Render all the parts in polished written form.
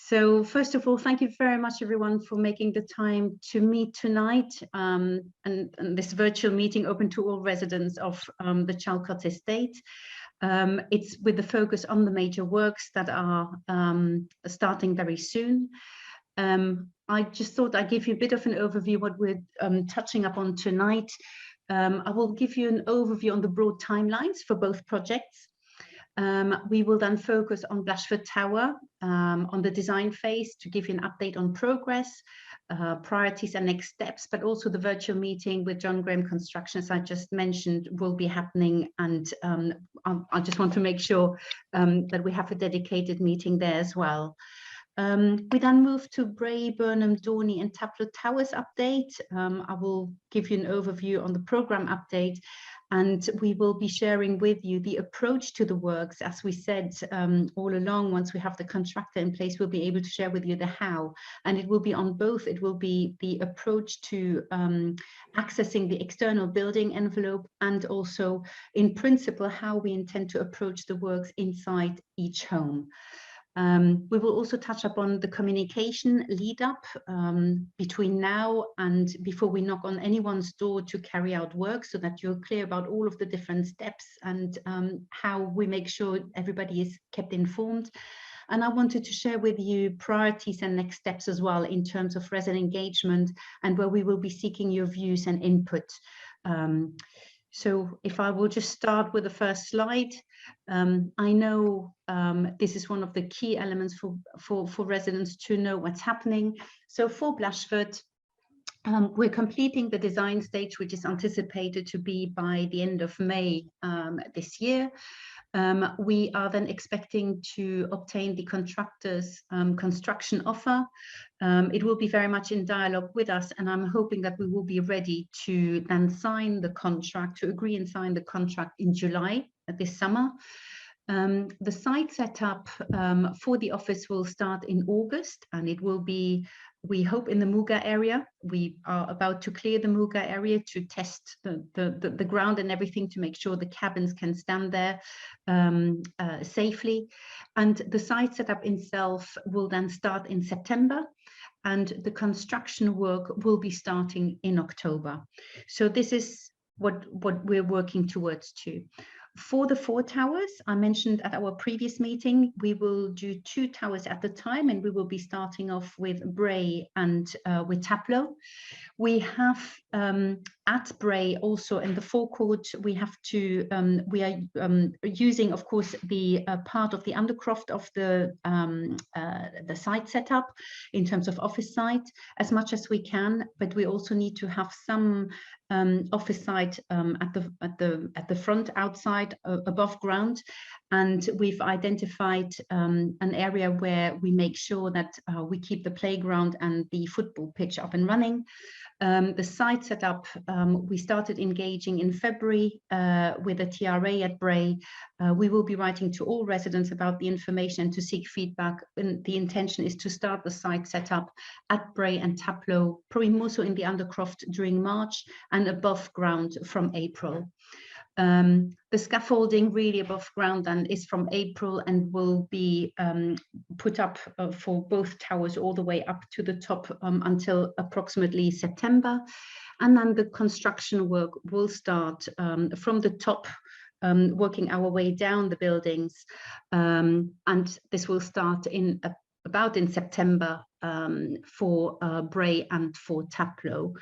So first of all, thank you very much, everyone, for making the time to meet tonight, and this virtual meeting open to all residents of the Chalcots Estate. It's with the focus on the major works that are starting very soon. I just thought I'd give you a bit of an overview what we're touching upon tonight. I will give you an overview on the broad timelines for both projects. We will then focus on Blashford Tower, on the design phase, to give you an update on progress, priorities and next steps, but also the virtual meeting with John Graham Construction, as I just mentioned, will be happening. And I just want to make sure that we have a dedicated meeting there as well. We then move to Bray, Burnham, Dorney and Taplow Towers update. I will give you an overview on the programme update, and we will be sharing with you the approach to the works. As we said all along, once we have the contractor in place, we'll be able to share with you the how, and it will be on both. It will be the approach to accessing the external building envelope, and also in principle how we intend to approach the works inside each home. We will also touch upon the communication lead up between now and before we knock on anyone's door to carry out work, so that you're clear about all of the different steps and how we make sure everybody is kept informed. And I wanted to share with you priorities and next steps as well in terms of resident engagement, and where we will be seeking your views and input. So if I will just start with the first slide, I know this is one of the key elements for residents to know what's happening. So for Blashford, we're completing the design stage, which is anticipated to be by the end of May this year. We are then expecting to obtain the contractor's construction offer. It will be very much in dialogue with us, and I'm hoping that we will be ready to then sign the contract, to agree and sign the contract in July this summer. The site setup for the office will start in August, and it will be, we hope, in the Muga area. We are about to clear the Muga area to test the ground and everything, to make sure the cabins can stand there safely. And the site setup itself will then start in September, and the construction work will be starting in October. So this is what we're working towards too. For the 4 towers, I mentioned at our previous meeting, we will do 2 towers at the time, and we will be starting off with Bray and with Taplow. We have at Bray also in the forecourt, we have to, we are using, of course, the part of the undercroft of the site setup in terms of office site as much as we can, but we also need to have some office site at the front outside above ground, and we've identified an area where we make sure that we keep the playground and the football pitch up and running. The site setup, we started engaging in February with a TRA at Bray. We will be writing to all residents about the information to seek feedback, and the intention is to start the site setup at Bray and Taplow, probably more so in the undercroft during March, and above ground from April. The scaffolding really above ground then is from April, and will be put up for both towers all the way up to the top until approximately September. And then the construction work will start from the top, working our way down the buildings, and this will start in about in September for Bray and for Taplow.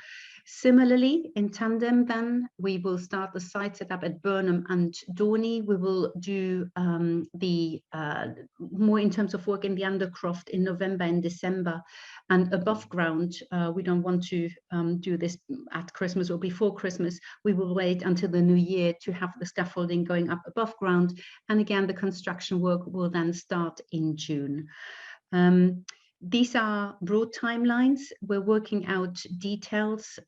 Similarly, in tandem then, we will start the site setup at Burnham and Dorney. We will do the more in terms of work in the undercroft in November and December. And above ground, we don't want to do this at Christmas or before Christmas. We will wait until the new year to have the scaffolding going up above ground. And again, the construction work will then start in June. These are broad timelines. We're working out details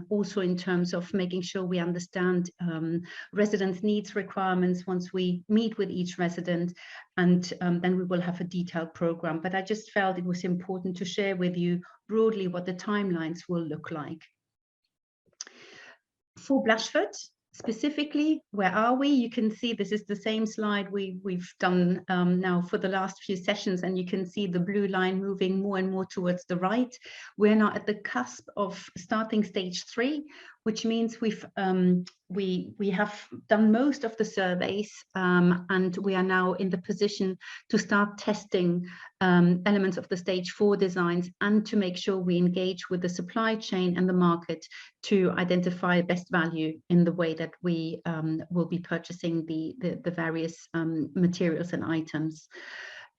also in terms of making sure we understand residents' needs, requirements once we meet with each resident, and then we will have a detailed program. But I just felt it was important to share with you broadly what the timelines will look like. For Blashford, Specifically, where are we? You can see this is the same slide we've done now for the last few sessions, and you can see the blue line moving more and more towards the right. We're now at the cusp of starting stage 3, which means we have done most of the surveys, and we are now in the position to start testing elements of the stage 4 designs, and to make sure we engage with the supply chain and the market to identify best value in the way that we will be purchasing the various materials and items.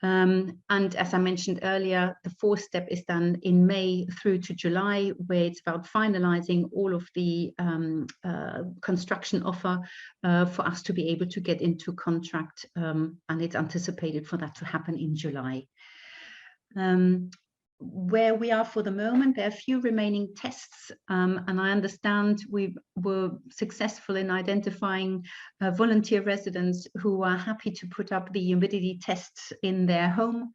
And as I mentioned earlier, the 4th step is done in May through to July, where it's about finalizing all of the construction offer for us to be able to get into contract, and it's anticipated for that to happen in July. Where we are for the moment, there are a few remaining tests, and I understand we were successful in identifying volunteer residents who are happy to put up the humidity tests in their home.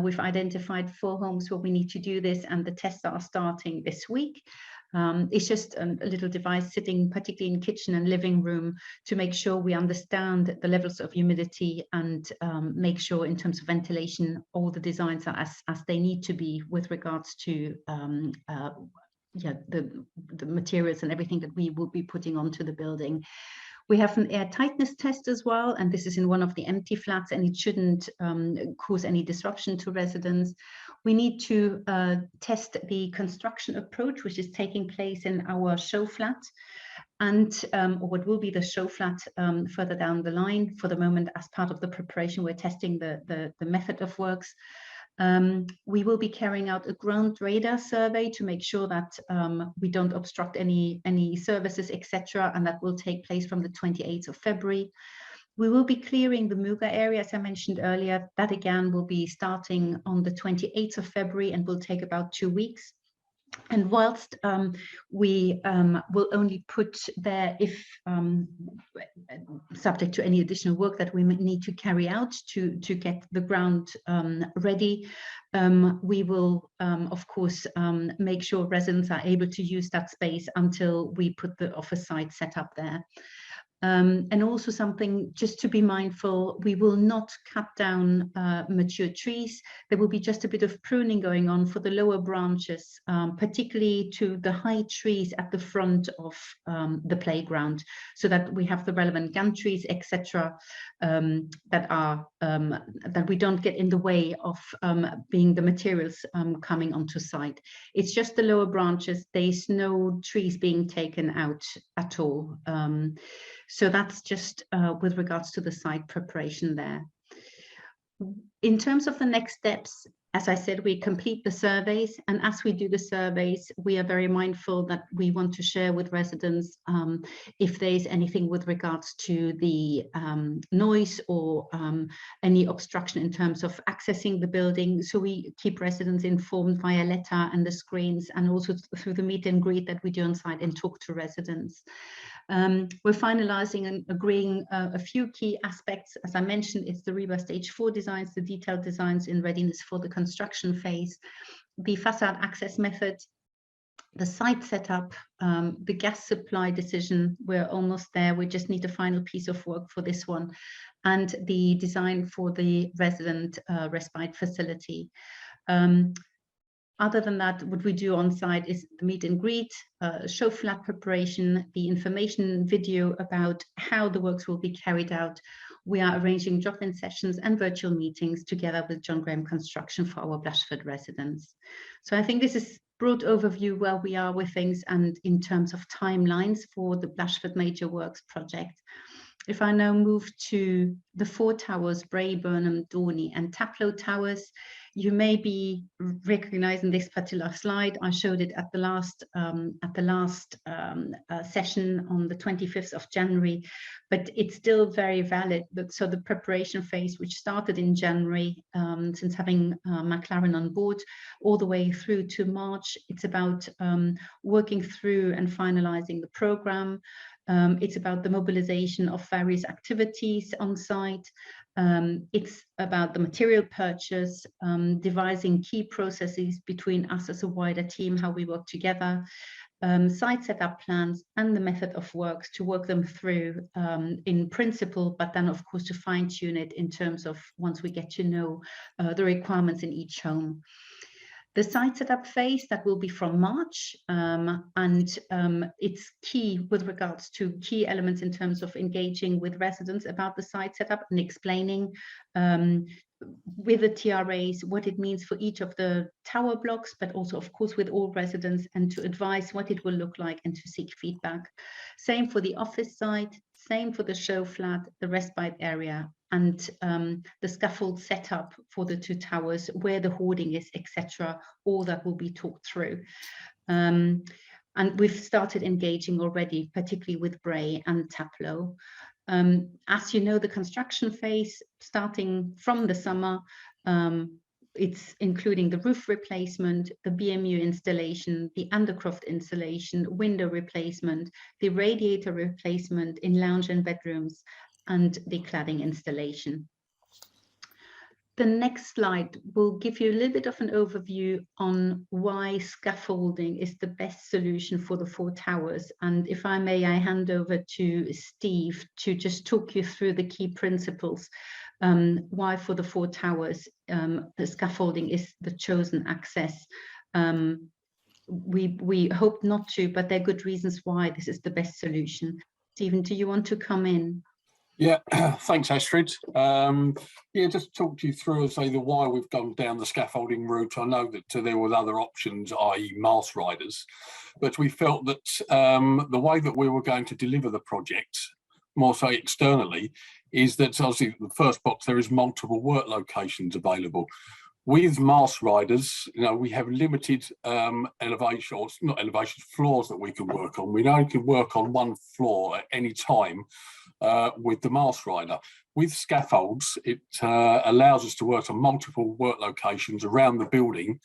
We've identified 4 homes where we need to do this, and the tests are starting this week. It's just a little device sitting particularly in kitchen and living room to make sure we understand the levels of humidity, and make sure in terms of ventilation all the designs are as they need to be with regards to the materials and everything that we will be putting onto the building. We have an air tightness test as well, and this is in one of the empty flats, and it shouldn't cause any disruption to residents. We need to test the construction approach, which is taking place in our show flat, and or what will be the show flat further down the line. For the moment, as part of the preparation, we're testing the method of works. We will be carrying out a ground radar survey to make sure that we don't obstruct any services, etc., and that will take place from the 28th of February. We will be clearing the Muga area, as I mentioned earlier. That again will be starting on the 28th of February and will take about 2 weeks. And whilst we will only put there, if subject to any additional work that we need to carry out to get the ground ready, we will of course make sure residents are able to use that space until we put the office site set up there. And also something just to be mindful, we will not cut down mature trees. There will be just a bit of pruning going on for the lower branches, particularly to the high trees at the front of the playground, so that we have the relevant gum trees, etc., that we don't get in the way of being the materials coming onto site. It's just the lower branches. There's no trees being taken out at all. So that's just with regards to the site preparation there. In terms of the next steps, as I said, we complete the surveys, and as we do the surveys, we are very mindful that we want to share with residents if there's anything with regards to the noise or any obstruction in terms of accessing the building. So we keep residents informed via letter and the screens, and also through the meet and greet that we do on site and talk to residents. We're finalizing and agreeing a few key aspects. As I mentioned, it's the REBA Stage 4 designs, the detailed designs in readiness for the construction phase, the facade access method, the site setup, the gas supply decision. We're almost there. We just need a final piece of work for this one, and the design for the resident respite facility. Other than that, what we do on site is the meet and greet, show flat preparation, the information video about how the works will be carried out. We are arranging drop-in sessions and virtual meetings together with John Graham Construction for our Blashford residents. So I think this is a broad overview where we are with things and in terms of timelines for the Blashford Major Works project. If I now move to the 4 towers, Bray, Burnham, Dorney and Taplow towers, you may be recognizing this particular slide. I showed it at the last session on the 25th of January, but it's still very valid. So the preparation phase, which started in January, since having McLaren on board, all the way through to March, it's about working through and finalizing the program. It's about the mobilization of various activities on site. It's about the material purchase, devising key processes between us as a wider team, how we work together, site setup plans and the method of works to work them through in principle, but then of course to fine tune it in terms of once we get to know the requirements in each home. The site setup phase, that will be from March, and it's key with regards to key elements in terms of engaging with residents about the site setup and explaining with the TRAs what it means for each of the tower blocks, but also of course with all residents, and to advise what it will look like and to seek feedback. Same for the office site, same for the show flat, the respite area, and the scaffold setup for the 2 towers, where the hoarding is, etc. All that will be talked through. And we've started engaging already, particularly with Bray and Taplow. As you know, the construction phase starting from the summer, it's including the roof replacement, the BMU installation, the undercroft installation, window replacement, the radiator replacement in lounge and bedrooms, and the cladding installation. The next slide will give you a little bit of an overview on why scaffolding is the best solution for the 4 towers. And if I may, I hand over to Steve to just talk you through the key principles, why for the 4 towers the scaffolding is the chosen access. We hope not to, but there are good reasons why this is the best solution. Stephen, do you want to come in? Yeah, thanks, Astrid. Yeah, just talk you through and say the why we've gone down the scaffolding route. I know that there were other options, i.e. mast riders, but we felt that the way that we were going to deliver the project, more so externally, is that obviously the first box, there is multiple work locations available. With mast riders, you know, we have limited elevation, or not elevation, floors that we can work on. We only can work on 1 floor at any time with the mast rider. With scaffolds, it allows us to work on multiple work locations around the building,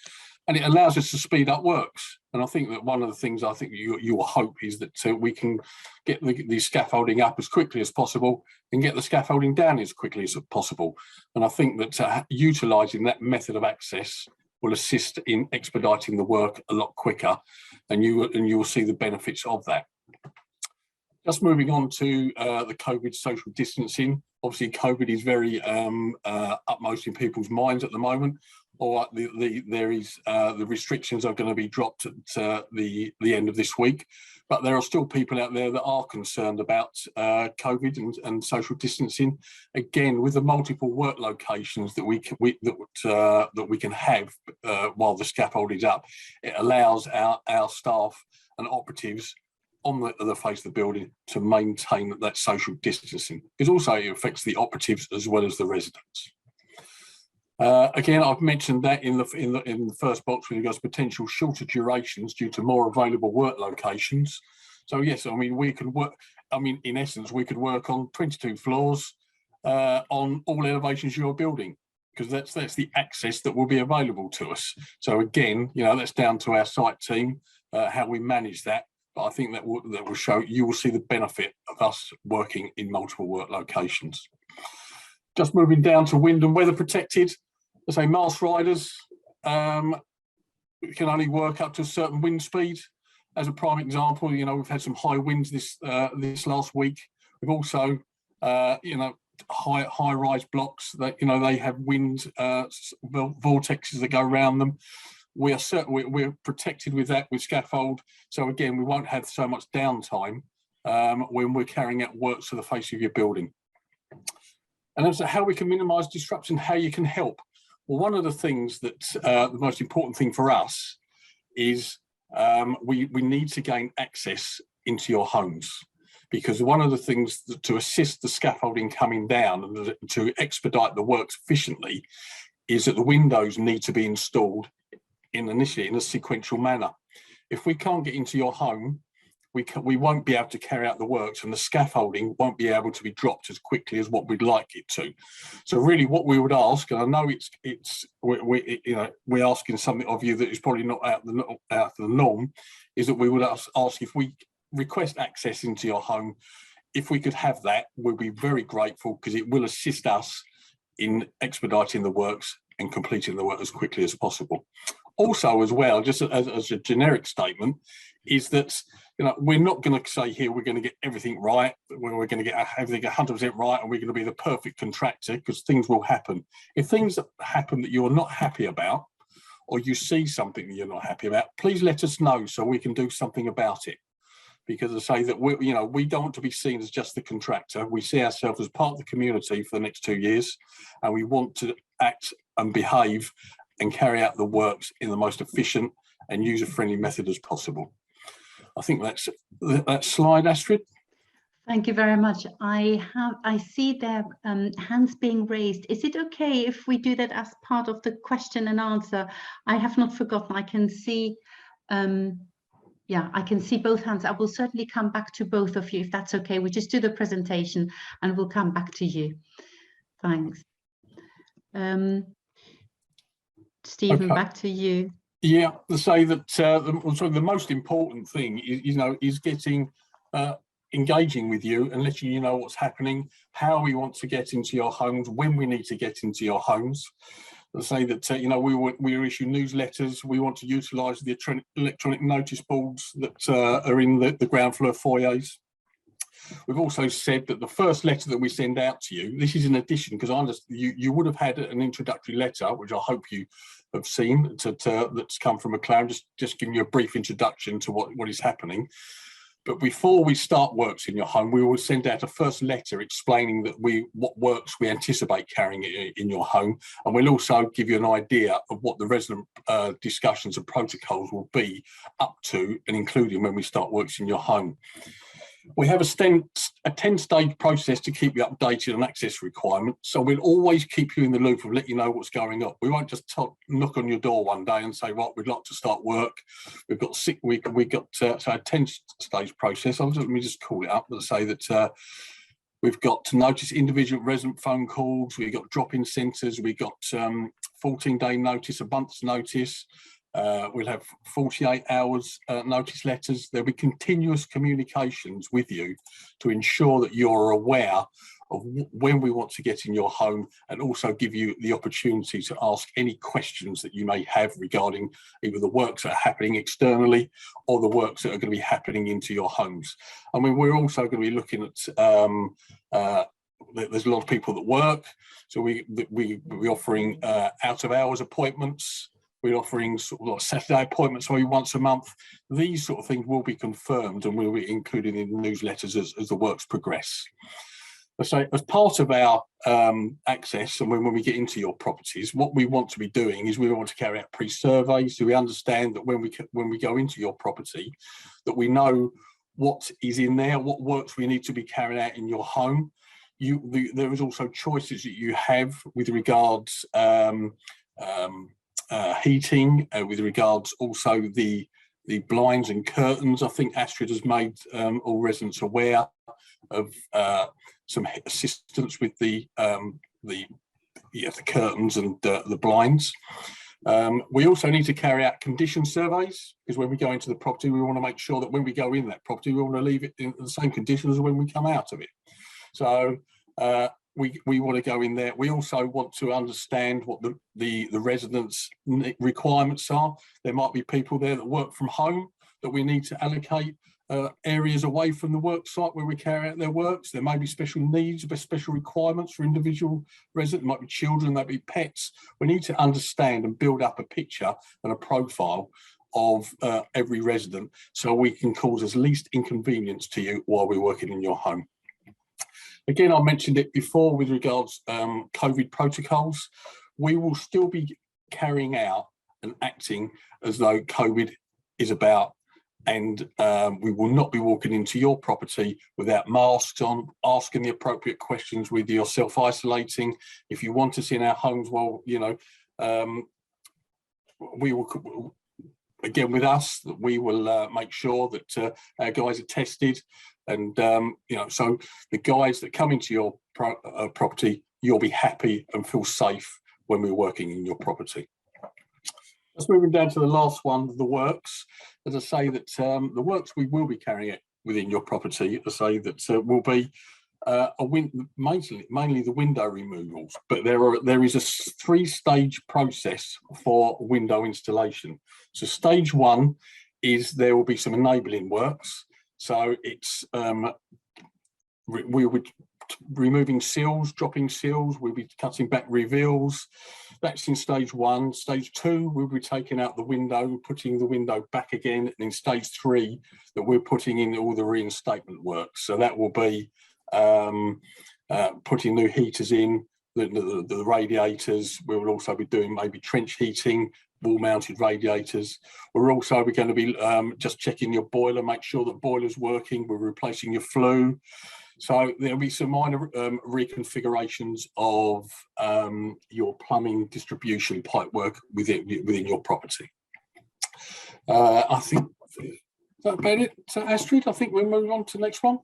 and it allows us to speed up works. And I think that one of the things I think you will hope is that we can get the scaffolding up as quickly as possible and get the scaffolding down as quickly as possible. And I think that utilising that method of access will assist in expediting the work a lot quicker, and you will see the benefits of that. Just moving on to the COVID social distancing. Obviously, COVID is very upmost in people's minds at the moment. Or the restrictions are going to be dropped at the end of this week, but there are still people out there that are concerned about COVID and social distancing. Again, with the multiple work locations that we can have while the scaffold is up, it allows our staff and operatives on the face of the building to maintain that social distancing, because also it affects the operatives as well as the residents. Again, I've mentioned that in the first box with regards to potential shorter durations due to more available work locations. So yes, I mean, we can work, I mean, in essence, we could work on 22 floors on all elevations of your building, because that's the access that will be available to us. So again, you know, that's down to our site team, how we manage that. But I think that will show, you will see the benefit of us working in multiple work locations. Just moving down to wind and weather protected. Let's say mast riders can only work up to a certain wind speed. As a prime example, you know, we've had some high winds this last week. We've also, you know, high-rise blocks that, you know, they have wind vortexes that go around them. We're protected with that with scaffold. So again, we won't have so much downtime when we're carrying out works to the face of your building. And also how we can minimise disruption, how you can help. Well, one of the things that the most important thing for us is we need to gain access into your homes, because one of the things that, to assist the scaffolding coming down and to expedite the works efficiently, is that the windows need to be installed initially in a sequential manner. If we can't get into your home, we won't be able to carry out the works, and the scaffolding won't be able to be dropped as quickly as what we'd like it to. So really what we would ask, and I know we're asking something of you that is probably not out of the norm, is that we would ask if we request access into your home, if we could have that, we'll be very grateful, because it will assist us in expediting the works and completing the work as quickly as possible. Also, as well, just as a generic statement, is that, you know, we're not going to say here we're going to get everything right, we're going to get everything 100% right, and we're going to be the perfect contractor, because things will happen. If things happen that you're not happy about, or you see something that you're not happy about, please let us know so we can do something about it. Because I say that we don't want to be seen as just the contractor. We see ourselves as part of the community for the next 2 years, and we want to act and behave and carry out the works in the most efficient and user-friendly method as possible. I think that's that slide, Astrid. Thank you very much. I see there hands being raised. Is it okay if we do that as part of the question and answer? I have not forgotten. I can see, yeah, I can see both hands. I will certainly come back to both of you if that's okay. We just do the presentation and we'll come back to you. Thanks. Stephen, Okay. back to you. Yeah, to say that the most important thing is getting engaging with you and letting you know what's happening, how we want to get into your homes, when we need to get into your homes. To say that we issue newsletters. We want to utilise the electronic notice boards that are in the ground floor foyers. We've also said that the first letter that we send out to you, this is in addition, because I understand you would have had an introductory letter, which I hope you have seen, that's come from McLaren, just giving you a brief introduction to what is happening. But before we start works in your home, we will send out a first letter explaining that what works we anticipate carrying in your home, and we'll also give you an idea of what the resident discussions and protocols will be up to and including when we start works in your home. We have a 10-stage process to keep you updated on access requirements, so we'll always keep you in the loop and let you know what's going on. We won't just knock on your door one day and say, right, we'd like to start work. We've got so a 10-stage process. Let me just call it up and say that we've got to notice individual resident phone calls, we've got drop-in centres, we've got 14-day notice, a month's notice. We'll have 48 hours notice letters. There'll be continuous communications with you to ensure that you're aware of when we want to get in your home, and also give you the opportunity to ask any questions that you may have regarding either the works that are happening externally or the works that are going to be happening into your homes. I mean, we're also going to be looking at there's a lot of people that work, so we're offering out of hours appointments. We're offering sort of like Saturday appointments maybe once a month. These sort of things will be confirmed and will be included in newsletters as the works progress. So as part of our access, and when we get into your properties, what we want to be doing is we want to carry out pre-surveys, so we understand that when we go into your property, that we know what is in there, what works we need to be carried out in your home. There is also choices that you have with regards heating, with regards also the blinds and curtains. I think Astrid has made all residents aware of some assistance with the curtains and the blinds. We also need to carry out condition surveys, because when we go into the property, we want to make sure that when we go in that property, we want to leave it in the same condition as when we come out of it. So we want to go in there. We also want to understand what the residents' requirements are. There might be people there that work from home that we need to allocate areas away from the work site where we carry out their works. There may be special needs, special requirements for individual residents. There might be children, there might be pets. We need to understand and build up a picture and a profile of every resident, so we can cause as least inconvenience to you while we're working in your home. Again, I mentioned it before with regards COVID protocols. We will still be carrying out and acting as though COVID is about, and we will not be walking into your property without masks on, asking the appropriate questions with you, self-isolating. If you want us in our homes, well, we will, again with us, that we will make sure that our guys are tested. And so the guys that come into your property, you'll be happy and feel safe when we're working in your property. Let's moving down to the last one, the works. As I say, that the works we will be carrying out within your property, I say that will be mainly the window removals, but there is a 3-stage process for window installation. So stage 1 is there will be some enabling works. So it's we would removing seals, dropping seals, we'll be cutting back reveals. That's in stage 1. Stage 2, we'll be taking out the window, putting the window back again. And in stage 3, that we're putting in all the reinstatement works. So that will be putting new heaters in, the radiators. We will also be doing maybe trench heating, wall-mounted radiators. We're also going to be just checking your boiler, make sure that boiler's working. We're replacing your flue. So there'll be some minor reconfigurations of your plumbing distribution pipe work within your property. I think that's about it. So Astrid, I think we'll move on to the next one.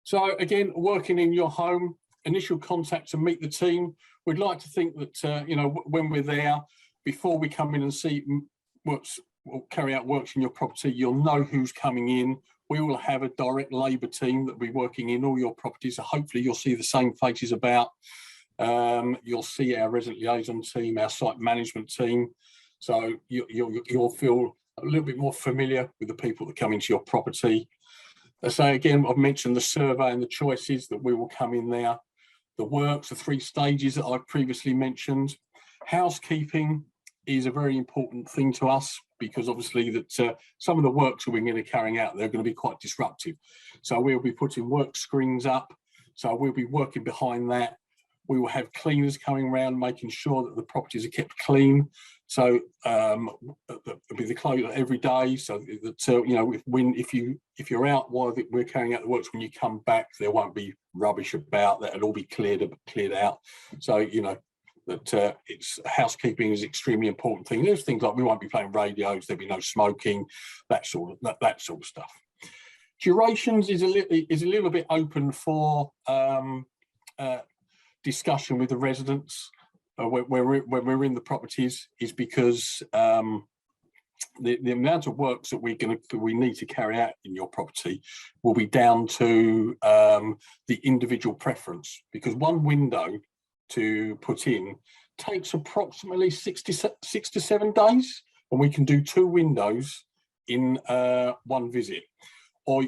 So again, working in your home, initial contact to meet the team. We'd like to think that you know, when we're there, before we come in and see works or carry out works in your property, you'll know who's coming in. We will have a direct labour team that will be working in all your properties. So hopefully you'll see the same faces about. You'll see our resident liaison team, our site management team. So you'll feel a little bit more familiar with the people that come into your property. So again, I've mentioned the survey and the choices that we will come in there. The works, the 3 stages that I've previously mentioned. Housekeeping is a very important thing to us, because obviously that some of the works that we're going to be carrying out, they're going to be quite disruptive. So we'll be putting work screens up. So we'll be working behind that. We will have cleaners coming around, making sure that the properties are kept clean. So it'll be the closure every day. So that you know, if you're out while we're carrying out the works, when you come back, there won't be rubbish about. That'll all be cleared out. So you know, that it's housekeeping is an extremely important thing. There's things like we won't be playing radios, there'll be no smoking, that sort of stuff. Durations is a little bit open for discussion with the residents when we're in the properties, is because the amount of works that we need to carry out in your property will be down to the individual preference, because one window to put in takes approximately 6 to 7 days, and we can do 2 windows in one visit or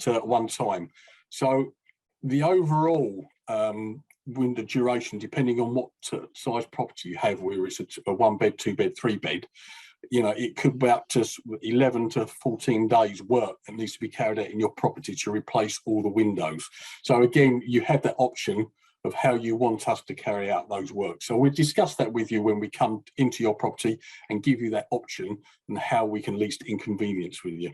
at one time. So the overall window duration, depending on what size property you have, whether it's a 1 bed, 2 bed, 3 bed, you know, it could be up to 11 to 14 days work that needs to be carried out in your property to replace all the windows. So again, you have that option of how you want us to carry out those works. So we'll discuss that with you when we come into your property and give you that option and how we can least inconvenience with you.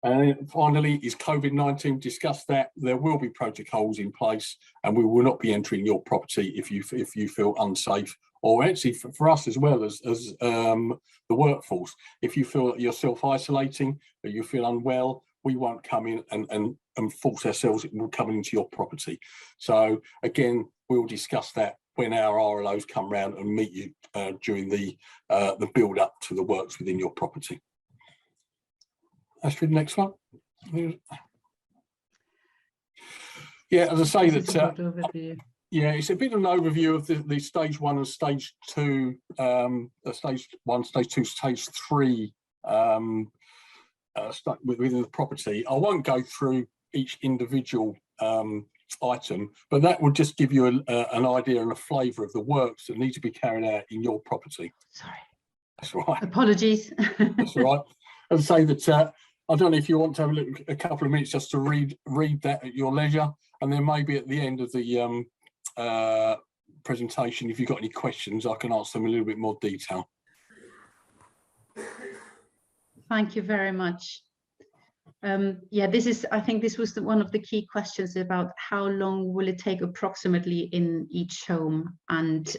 And finally, is COVID-19. Discuss that. There will be protocols in place, and we will not be entering your property if you feel unsafe, or actually for us as well as the workforce. If you feel that you're self-isolating or you feel unwell, we won't come in and force ourselves coming into your property. So again, we'll discuss that when our RLOs come round and meet you during the build up to the works within your property. Astrid, next one. Yeah, as I say, that yeah, it's a bit of an overview of the stage 1 and stage 2, stage 1, stage 2, stage 3 within the property. I won't go through each individual item, but that will just give you an idea and a flavour of the works that need to be carried out in your property. Sorry. That's all right. Apologies. That's all right. As I say, that I don't know if you want to have a couple of minutes just to read that at your leisure, and then maybe at the end of the presentation, if you've got any questions, I can answer them in a little bit more detail. Thank you very much. Yeah, I think this was one of the key questions about how long will it take approximately in each home, and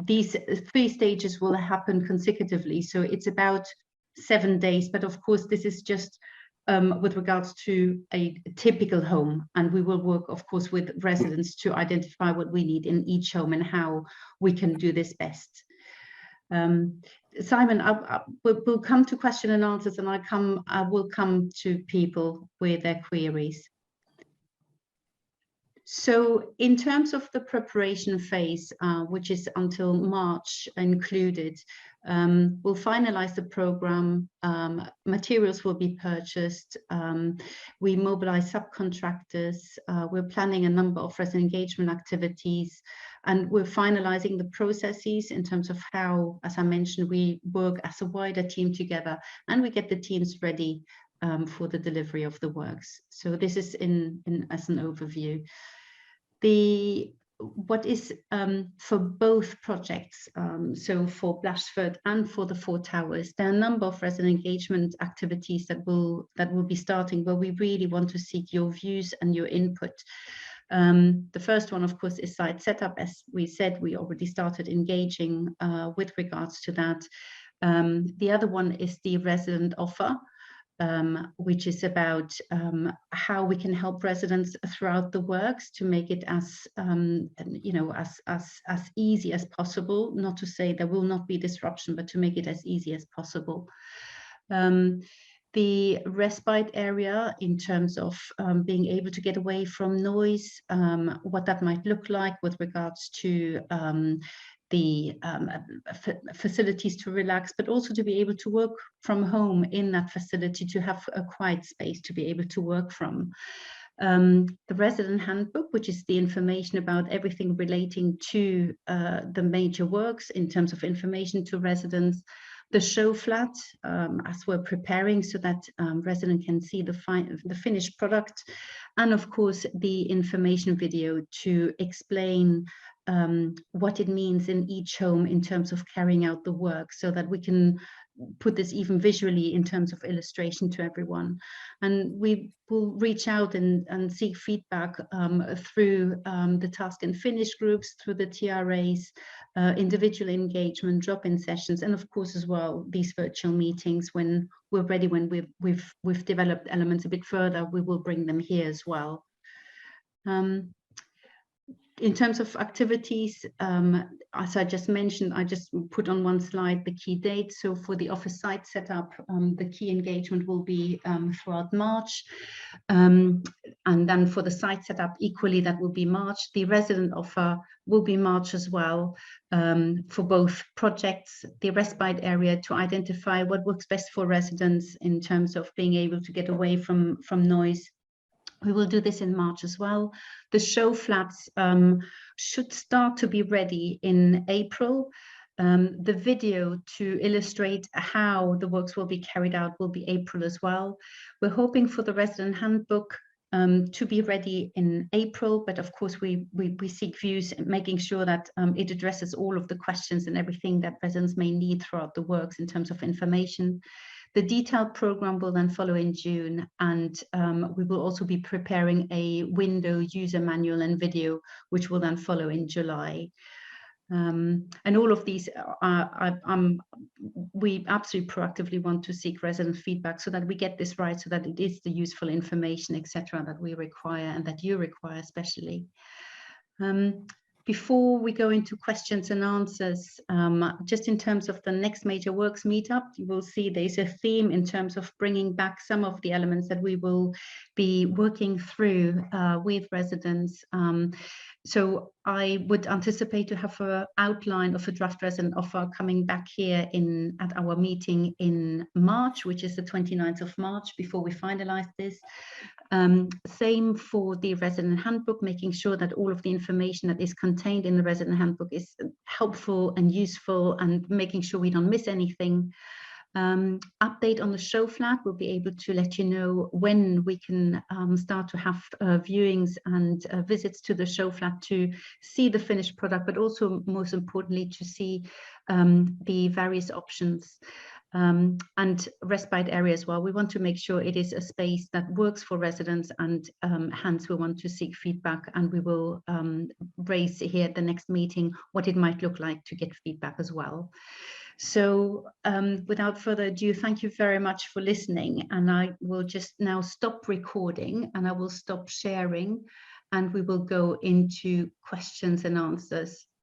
these 3 stages will happen consecutively, so it's about 7 days, but of course this is just with regards to a typical home, and we will work of course with residents to identify what we need in each home and how we can do this best. Simon, we'll come to question and answers, and I will come to people with their queries. So in terms of the preparation phase, which is until March included, we'll finalize the program, materials will be purchased, we mobilize subcontractors, we're planning a number of resident engagement activities, and we're finalizing the processes in terms of how, as I mentioned, we work as a wider team together, and we get the teams ready for the delivery of the works. So this is as an overview. What is for both projects, so for Blashford and for the 4 towers, there are a number of resident engagement activities that will be starting, where we really want to seek your views and your input. The first one, of course, is site setup. As we said, we already started engaging with regards to that. The other one is the resident offer, which is about how we can help residents throughout the works to make it as as easy as possible. Not to say there will not be disruption, but to make it as easy as possible. The respite area, in terms of being able to get away from noise, what that might look like with regards to the facilities to relax, but also to be able to work from home in that facility, to have a quiet space to be able to work from. The resident handbook, which is the information about everything relating to the major works in terms of information to residents. The show flat, as we're preparing, so that resident can see the finished product, and of course the information video to explain what it means in each home in terms of carrying out the work, so that we can put this even visually in terms of illustration to everyone. And we will reach out and seek feedback through the task and finish groups, through the TRAs, individual engagement, drop-in sessions, and of course as well these virtual meetings. When we're ready, when we've developed elements a bit further, we will bring them here as well. In terms of activities, as I just mentioned, I just put on one slide the key dates. So for the office site setup, the key engagement will be throughout March. And then for the site setup, equally, that will be March. The resident offer will be March as well, for both projects. The respite area, to identify what works best for residents in terms of being able to get away from noise. We will do this in March as well. The show flats should start to be ready in April. The video to illustrate how the works will be carried out will be April as well. We're hoping for the resident handbook to be ready in April, but of course we seek views, making sure that it addresses all of the questions and everything that residents may need throughout the works in terms of information. The detailed program will then follow in June, and we will also be preparing a window user manual and video, which will then follow in July. And all of these we absolutely proactively want to seek resident feedback so that we get this right, so that it is the useful information, etc., that we require and that you require especially. Before we go into questions and answers, just in terms of the next major works meetup, you will see there's a theme in terms of bringing back some of the elements that we will be working through with residents. So I would anticipate to have an outline of a draft resident offer coming back here at our meeting in March, which is the 29th of March, before we finalize this. Same for the resident handbook, making sure that all of the information that is contained in the resident handbook is helpful and useful, and making sure we don't miss anything. Update on the show flat, we'll be able to let you know when we can start to have viewings and visits to the show flat to see the finished product, but also most importantly to see the various options. And respite area as well. We want to make sure it is a space that works for residents, and hence we want to seek feedback, and we will raise here at the next meeting what it might look like to get feedback as well. So without further ado, thank you very much for listening, and I will just now stop recording and I will stop sharing, and we will go into questions and answers.